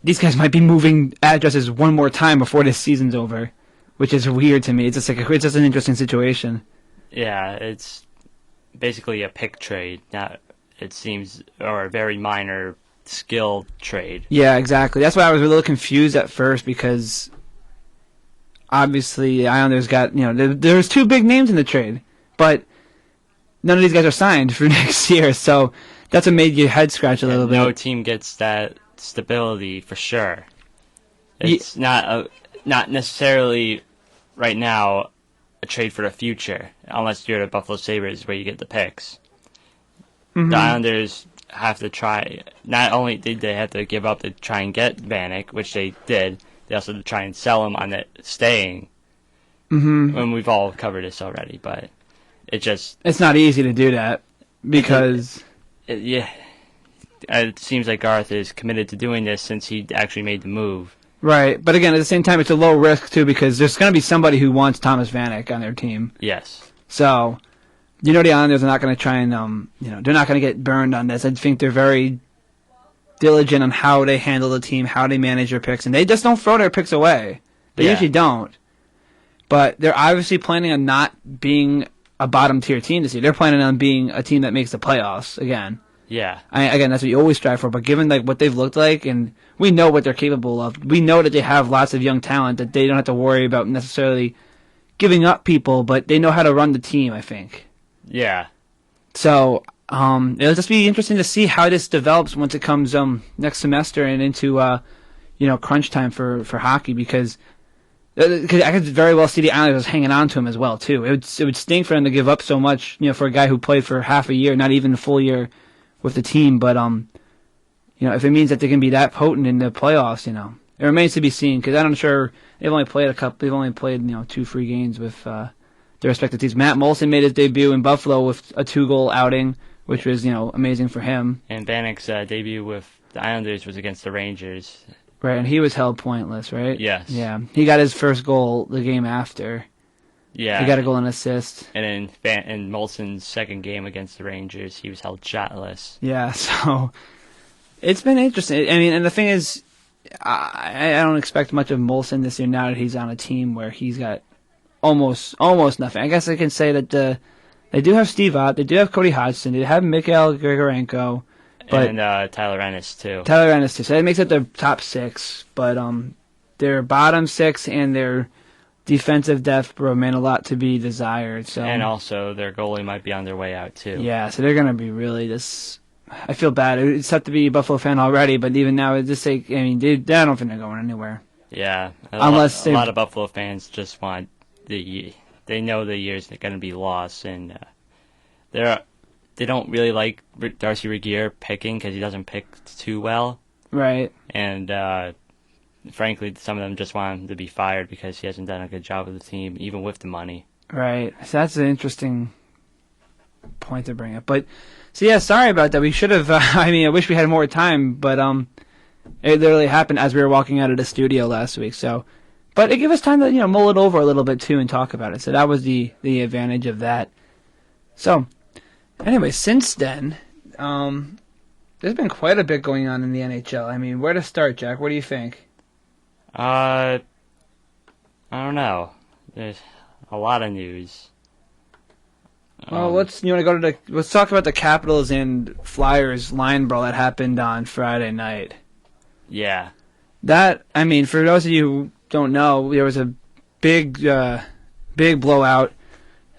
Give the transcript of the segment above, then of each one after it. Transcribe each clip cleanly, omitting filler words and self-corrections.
these guys might be moving addresses one more time before this season's over, which is weird to me. It's just an interesting situation. Yeah, it's basically a pick trade. It seems, or a very minor skill trade. Yeah, exactly. That's why I was a little confused at first, because obviously the Islanders got, there's two big names in the trade, but none of these guys are signed for next year, so that's what made your head scratch a little bit. No team gets that stability for sure. It's not necessarily right now a trade for the future, unless you're the Buffalo Sabres where you get the picks. Mm-hmm. The Islanders have to try. Not only did they have to give up to try and get Vanek, which they did, they also had to try and sell him on it staying. Mm-hmm. And we've all covered this already, but it's not easy to do that because it seems like Garth is committed to doing this since he actually made the move. Right, but again, at the same time, it's a low risk too, because there's going to be somebody who wants Thomas Vanek on their team. Yes. So, the Islanders are not going to try and they're not going to get burned on this. I think they're very diligent on how they handle the team, how they manage their picks, and they just don't throw their picks away. They usually don't. But they're obviously planning on not being a bottom-tier team this year. They're planning on being a team that makes the playoffs again. Yeah. Again, that's what you always strive for. But given what they've looked like, and we know what they're capable of, we know that they have lots of young talent that they don't have to worry about necessarily giving up people, but they know how to run the team, I think. Yeah. So it'll just be interesting to see how this develops once it comes next semester and into crunch time for hockey, because I could very well see the Islanders hanging on to him as well too. It would stink for them to give up so much, for a guy who played for half a year, not even a full year with the team. But if it means that they can be that potent in the playoffs, it remains to be seen, because I'm sure they've only played 2 free games with their respective teams. Matt Molson made his debut in Buffalo with a 2-goal outing, which was amazing for him. And Vanek's debut with the Islanders was against the Rangers. Right, and he was held pointless, right? Yes. Yeah, he got his first goal the game after. Yeah. He got a goal and assist. And in Molson's second game against the Rangers, he was held shotless. Yeah, so it's been interesting. I mean, and the thing is, I don't expect much of Molson this year now that he's on a team where he's got almost nothing. I guess I can say that they do have Steve Ott, they do have Cody Hodgson, they have Mikhail Grigorenko, but Tyler Ennis too. So that makes it their top 6, but their bottom 6 and their defensive depth remain a lot to be desired. So, and also their goalie might be on their way out too. Yeah, so they're going to be really this. I feel bad. It's tough to be a Buffalo fan already, but even now, I don't think they're going anywhere. Yeah, a lot of Buffalo fans just want they know the year's going to be lost, and they don't really like Darcy Regier picking because he doesn't pick too well. Right. And frankly, some of them just want him to be fired because he hasn't done a good job with the team, even with the money. Right. So that's an interesting point to bring up. But so yeah, sorry about that. We should have. I wish we had more time, but it literally happened as we were walking out of the studio last week. So, but it gave us time to mull it over a little bit too and talk about it. So that was the advantage of that. So. Anyway, since then, there's been quite a bit going on in the NHL. Where to start, Jack? What do you think? I don't know. There's a lot of news. Well, let's talk about the Capitals and Flyers line brawl that happened on Friday night. Yeah. That, for those of you who don't know, there was a big blowout.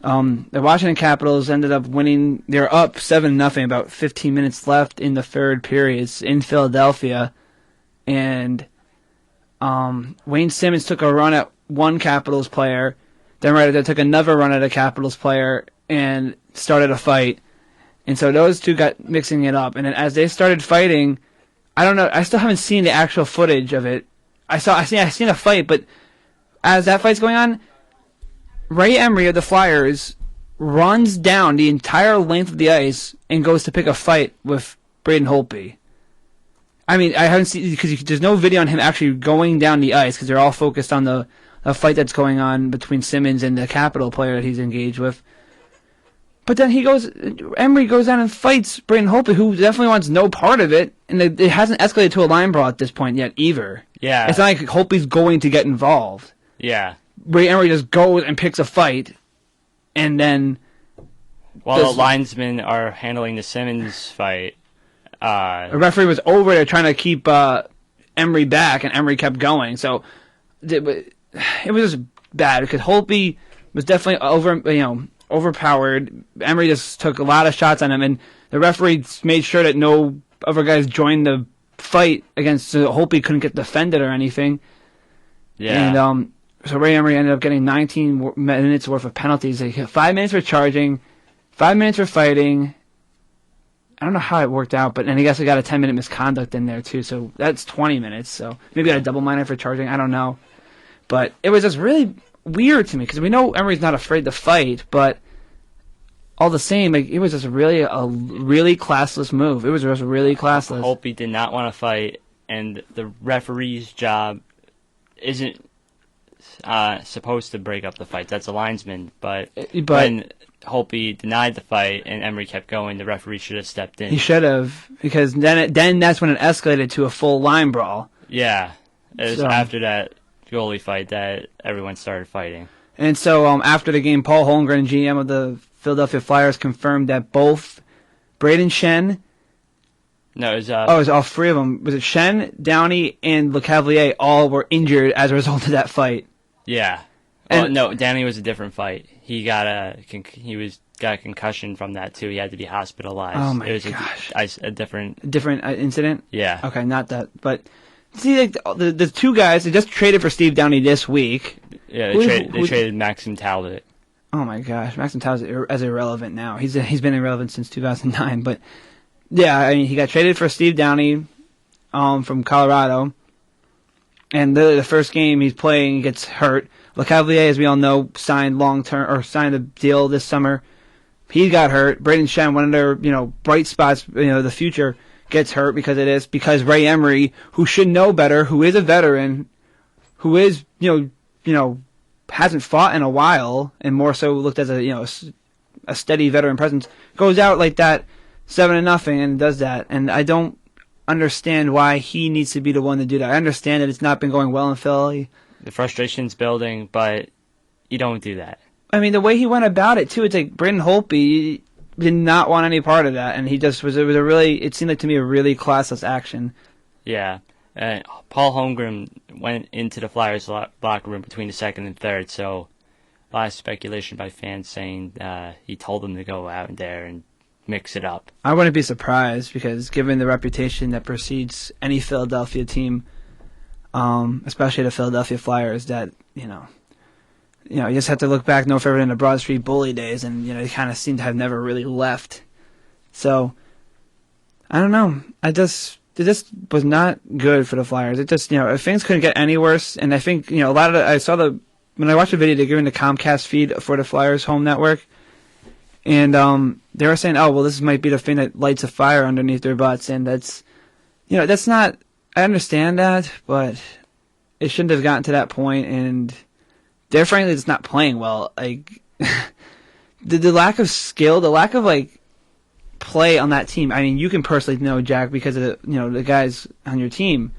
The Washington Capitals ended up winning. They're up 7-0, about 15 minutes left in the third period. It's in Philadelphia, and Wayne Simmons took a run at one Capitals player. Then right there took another run at a Capitals player and started a fight. And so those two got mixing it up. And then as they started fighting, I don't know. I still haven't seen the actual footage of it. I seen a fight, but as that fight's going on, Ray Emery of the Flyers runs down the entire length of the ice and goes to pick a fight with Braden Holtby. I haven't seen, because there's no video on him actually going down the ice because they're all focused on the fight that's going on between Simmons and the Capital player that he's engaged with. But then Emery goes down and fights Braden Holtby, who definitely wants no part of it, and it hasn't escalated to a line brawl at this point yet either. Yeah. It's not like Holtby's going to get involved. Yeah. Ray Emery just goes and picks a fight, and then... While the linesmen are handling the Simmons fight... the referee was over there trying to keep Emery back, and Emery kept going. So it was just bad, because Holtby was definitely overpowered. Emery just took a lot of shots on him, and the referee made sure that no other guys joined the fight against, so Holtby couldn't get defended or anything. Yeah. And so Ray Emery ended up getting 19 minutes worth of penalties. He got 5 minutes for charging, 5 minutes for fighting. I don't know how it worked out, but and I guess I got a 10-minute misconduct in there too, so that's 20 minutes. So maybe got a double minor for charging. I don't know, but it was just really weird to me, because we know Emery's not afraid to fight, but all the same, like, it was just a really classless move. It was just really classless. Holtby did not want to fight, and the referee's job isn't supposed to break up the fight. That's a linesman, but when Holtby denied the fight and Emery kept going, the referee should have stepped in. He should have, because then that's when it escalated to a full line brawl. Yeah, it was after that goalie fight that everyone started fighting. And so after the game, Paul Holmgren, GM of the Philadelphia Flyers, confirmed that both Braden Shen... No, it was... it was all three of them. Was it Shen, Downey, and LeCavalier all were injured as a result of that fight? Yeah. No, Downey was a different fight. He got a concussion from that too. He had to be hospitalized. Oh my gosh! A different incident. Yeah. Okay, not that. But see, like, the two guys, they just traded for Steve Downey this week. Yeah, they traded Maxim Talbot. Oh my gosh, Maxim Talbot is irrelevant now. He's been irrelevant since 2009. But yeah, I mean, he got traded for Steve Downey, from Colorado. And the first game he's playing, he gets hurt. LeCavalier, as we all know, signed a deal this summer. He got hurt. Braden Shen, one of their bright spots, the future, gets hurt because Ray Emery, who should know better, who is a veteran, who is hasn't fought in a while, and more so looked as a steady veteran presence, goes out like that, 7-0, and does that. And I don't understand why he needs to be the one to do that. I understand that it's not been going well in Philly. The frustration's building, but you don't do that. I mean, the way he went about it too, it's like Braden Holtby did not want any part of that, and he just it seemed like to me a really classless action. Yeah. Paul Holmgren went into the Flyers locker room between the second and third, so a lot of speculation by fans saying he told them to go out there and mix it up. I wouldn't be surprised, because given the reputation that precedes any Philadelphia team, especially the Philadelphia Flyers, that you just have to look back no further than the Broad Street Bully days, and they kind of seem to have never really left. So I don't know. It just was not good for the Flyers. It just things couldn't get any worse, and I think a lot of when I watched the video, they're giving the Comcast feed for the Flyers home network. And they were saying, oh, well, this might be the thing that lights a fire underneath their butts. And that's not, I understand that, but it shouldn't have gotten to that point. And they're frankly just not playing well. Like, the lack of skill, the lack of, play on that team. I mean, you can personally know, Jack, because of the guys on your team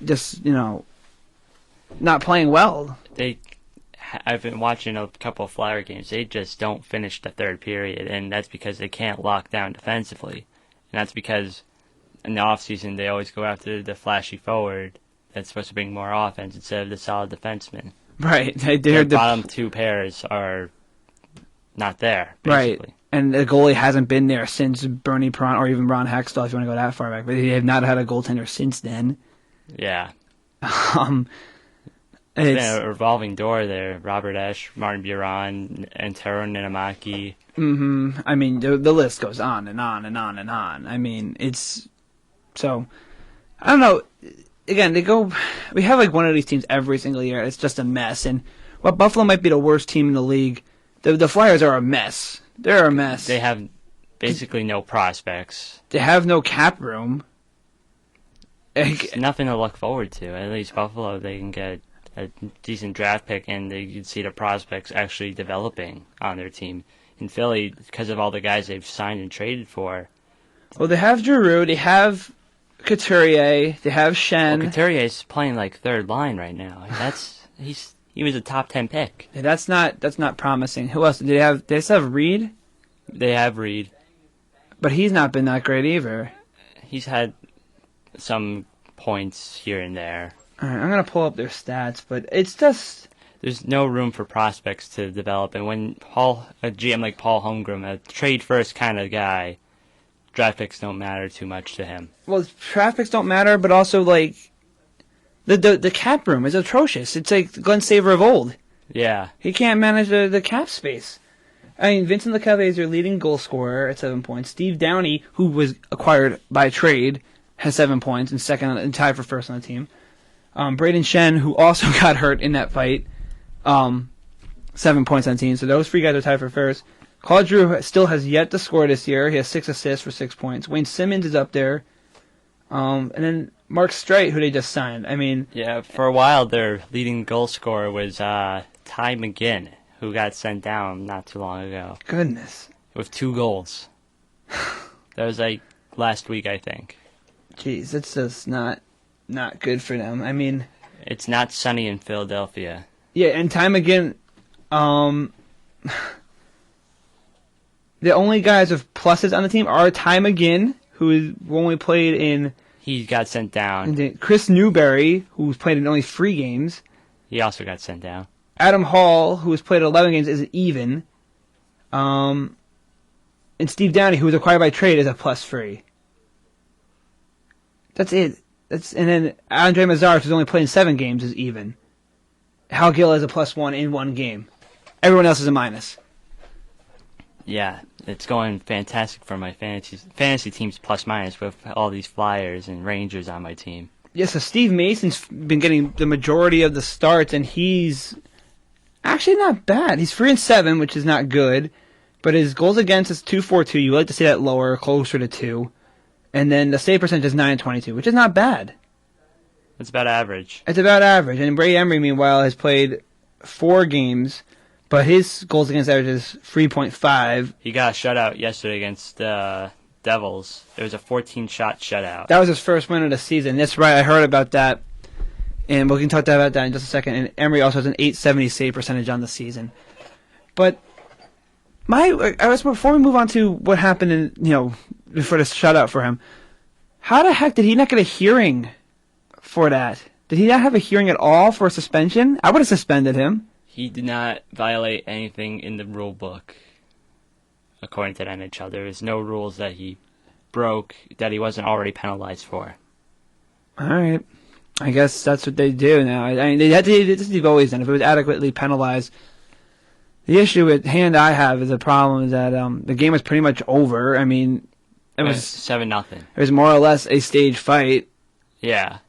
just, not playing well. I've been watching a couple of Flyer games. They just don't finish the third period, and that's because they can't lock down defensively. And that's because in the offseason they always go after the flashy forward that's supposed to bring more offense instead of the solid defenseman. Right. The bottom two pairs are not there, basically. Right. And the goalie hasn't been there since Bernie Pron, or even Ron Hextall, if you want to go that far back. But they have not had a goaltender since then. Yeah. It's been a revolving door there. Robert Esch, Martin Biron, Antero Ninamaki. Mm-hmm. I mean, the list goes on and on and on and on. I mean, it's... So, I don't know. Again, we have one of these teams every single year. It's just a mess. And while Buffalo might be the worst team in the league, the Flyers are a mess. They're a mess. They have basically no prospects. They have no cap room. It's nothing to look forward to. At least Buffalo, they can get a decent draft pick, and you can see the prospects actually developing on their team. in Philly because of all the guys they've signed and traded for. Well, they have Giroux, they have Couturier, they have Shen. Well, Couturier's playing like third line right now. He was a top 10 pick. Yeah, that's not promising. Who else? They still have Reed? They have Reed. But he's not been that great either. He's had some points here and there. All right, I'm going to pull up their stats, but it's just... There's no room for prospects to develop, and when a GM like Paul Holmgren, a trade-first kind of guy, draft picks don't matter too much to him. Well, draft picks don't matter, but also, like, the cap room is atrocious. It's like Glenn Saver of old. Yeah. He can't manage the cap space. I mean, Vincent LeCavalier is your leading goal scorer at 7 points. Steve Downey, who was acquired by trade, has 7 points and second and tied for first on the team. Braden Shen, who also got hurt in that fight, 7 points on the team. So those three guys are tied for first. Claude Giroux still has yet to score this year. He has 6 assists for 6 points. Wayne Simmons is up there. And then Mark Streit, who they just signed. I mean... Yeah, for a while their leading goal scorer was Ty McGinn, who got sent down not too long ago. Goodness. With 2 goals. That was like last week, I think. Jeez, it's just not good for them. I mean... It's not sunny in Philadelphia. Yeah, and time again, the only guys with pluses on the team are Ty McGinn, who only played in... He got sent down. Chris Newberry, who's played in only 3 games. He also got sent down. Adam Hall, who has played 11 games, is even. And Steve Downey, who was acquired by trade, is a +3. That's it. And then Andre Mazar, who's only played in 7 games, is even. Hal Gill is a +1 in 1 game. Everyone else is a minus. Yeah, it's going fantastic for my fantasy team's +- with all these Flyers and Rangers on my team. Yeah, so Steve Mason's been getting the majority of the starts, and he's actually not bad. He's 3-7, which is not good, but his goals against is 2.42. You like to see that lower, closer to 2. And then the save percentage is 9.22, which is not bad. It's about average. It's about average. And Brady Emery, meanwhile, has played 4 games, but his goals against average is 3.5. He got a shutout yesterday against the Devils. It was a 14-shot shutout. That was his first win of the season. That's right. I heard about that. And we can talk about that in just a second. And Emery also has an 870 save percentage on the season. But before we move on to what happened before the shutout for him, how the heck did he not get a hearing for that? Did he not have a hearing at all for a suspension? I would have suspended him. He did not violate anything in the rule book, according to the NHL. There is no rules that he broke that he wasn't already penalized for. All right. I guess that's what they do now. I mean, they've always done. If it was adequately penalized. The issue at hand I have is a problem is that the game was pretty much over. I mean, it was 7-0. It was more or less a stage fight. Yeah.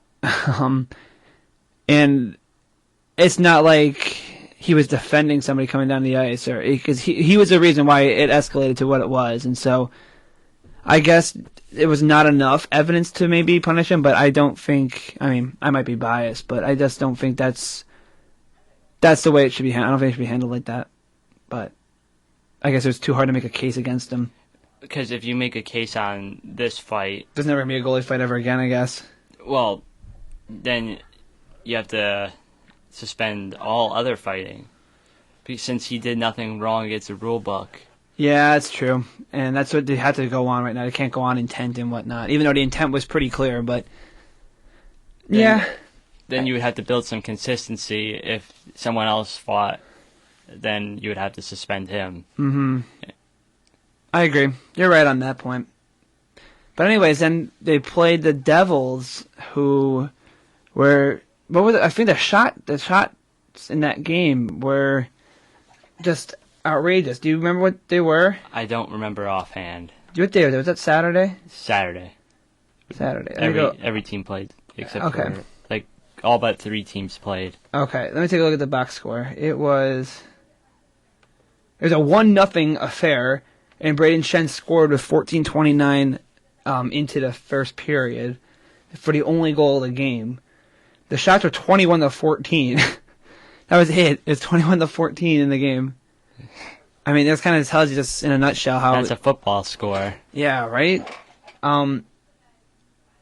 And it's not like he was defending somebody coming down the ice, or because he was the reason why it escalated to what it was, and so I guess it was not enough evidence to maybe punish him. But I don't think. I mean, I might be biased, but I just don't think that's the way it should be handled. I don't think it should be handled like that. But I guess it was too hard to make a case against him. Because if you make a case on this fight... There's never going to be a goalie fight ever again, I guess. Well, then you have to suspend all other fighting. Since he did nothing wrong against the rule book. Yeah, that's true. And that's what they had to go on right now. They can't go on intent and whatnot. Even though the intent was pretty clear, but... Then you would have to build some consistency. If someone else fought, then you would have to suspend him. Mm-hmm. I agree. You're right on that point. But anyways, then they played the Devils, who were... What was it? I think the shots in that game were just outrageous. Do you remember what they were? I don't remember offhand. What day was it? Was that Saturday? Saturday. Every team played except for all but 3 teams played. Okay, let me take a look at the box score. It was a 1-0 affair, and Braden Shen scored with 14:29 into the first period for the only goal of the game. The shots were 21-14. That was it. It's 21-14 in the game. I mean, that kind of tells you just in a nutshell how... That's a football score. Yeah, right?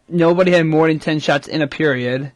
Nobody had more than 10 shots in a period.